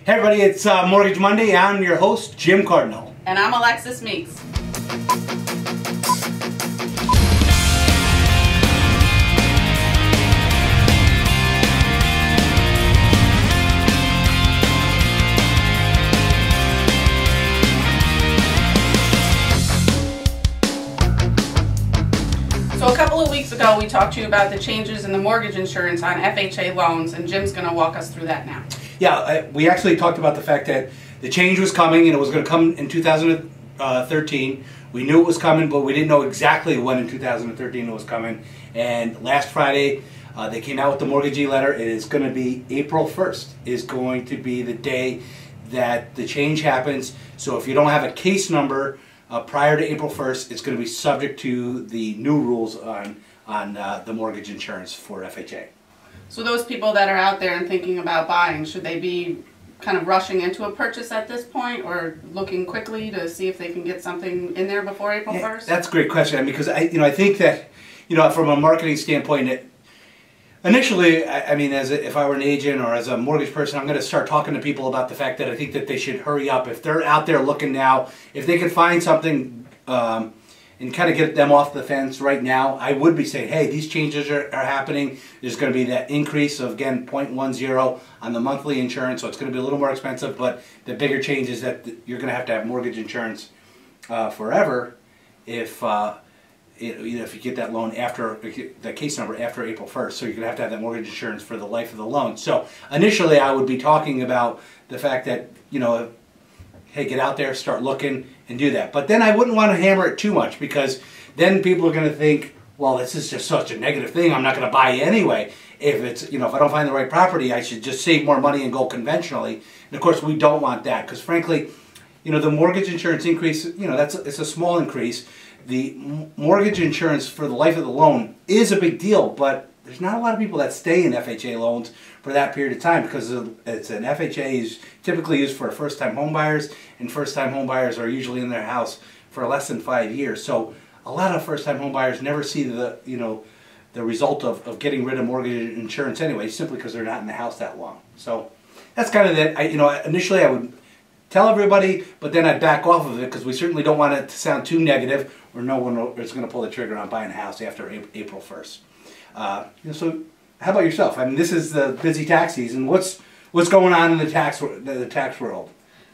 Hey everybody, it's Mortgage Monday. I'm your host, Jim Cardinal. And I'm Alexis Meeks. So a couple of weeks ago we talked to you about the changes in the mortgage insurance on FHA loans, and Jim's going to walk us through that now. Yeah, we actually talked about the fact that the change was coming and it was going to come in 2013. We knew it was coming, but we didn't know exactly when in 2013 it was coming. And last Friday, they came out with the mortgagee letter. It is going to be April 1st is going to be the day that the change happens. So if you don't have a case number prior to April 1st, it's going to be subject to the new rules on the mortgage insurance for FHA. So those people that are out there and thinking about buying, should they be kind of rushing into a purchase at this point, or looking quickly to see if they can get something in there before April 1st? That's a great question, because I think that, from a marketing standpoint, initially, if I were an agent or as a mortgage person, I'm going to start talking to people about the fact that I think that they should hurry up. If they're out there looking now, if they can find something and kind of get them off the fence right now, I would be saying, hey, these changes are happening. There's going to be that increase of, again, 0.10 on the monthly insurance, so it's going to be a little more expensive, but the bigger change is that you're going to have mortgage insurance forever if you get that loan after the case number after April 1st. So you're going to have that mortgage insurance for the life of the loan. So initially I would be talking about the fact that, hey, get out there, start looking, and do that. But then I wouldn't want to hammer it too much, because then people are going to think, well, this is just such a negative thing, I'm not going to buy anyway. If it's, if I don't find the right property, I should just save more money and go conventionally. And of course, we don't want that, because frankly, the mortgage insurance increase, it's a small increase. The mortgage insurance for the life of the loan is a big deal, but there's not a lot of people that stay in FHA loans for that period of time, because it's an FHA is typically used for first-time home buyers, and first-time home buyers are usually in their house for less than 5 years. So a lot of first-time home buyers never see the result of getting rid of mortgage insurance anyway, simply because they're not in the house that long. So that's kind of that. Initially I would tell everybody, but then I'd back off of it, because we certainly don't want it to sound too negative, or no one is going to pull the trigger on buying a house after April 1st. So how about yourself? This is the busy tax season. What's going on in the tax world?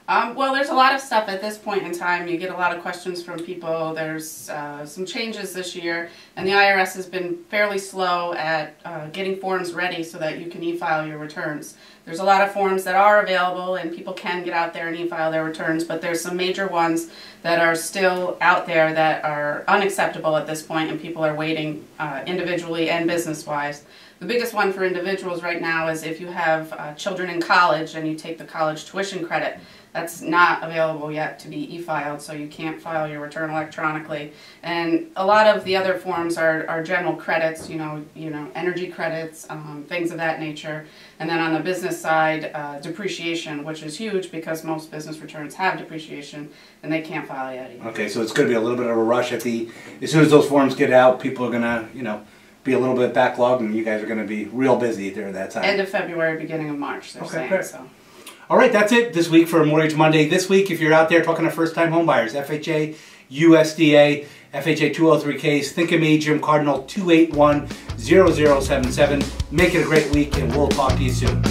Well, there's a lot of stuff at this point in time. You get a lot of questions from people. There's some changes this year, and the IRS has been fairly slow at getting forms ready so that you can e-file your returns. There's a lot of forms that are available, and people can get out there and e-file their returns, but there's some major ones that are still out there that are unacceptable at this point, and people are waiting individually and business-wise. The biggest one for individuals right now is if you have children in college and you take the college tuition credit. That's not available yet to be e-filed, so you can't file your return electronically. And a lot of the other forms are general credits, energy credits, things of that nature. And then on the business side, depreciation, which is huge because most business returns have depreciation, and they can't file yet either. Okay, so it's going to be a little bit of a rush as soon as those forms get out. People are going to, be a little bit backlogged, and you guys are going to be real busy during that time. End of February, beginning of March, they're saying. Great. So. All right, that's it this week for Mortgage Monday. This week, if you're out there talking to first-time home buyers, FHA, USDA, FHA 203Ks, think of me, Jim Cardinal, 281-0077. Make it a great week, and we'll talk to you soon.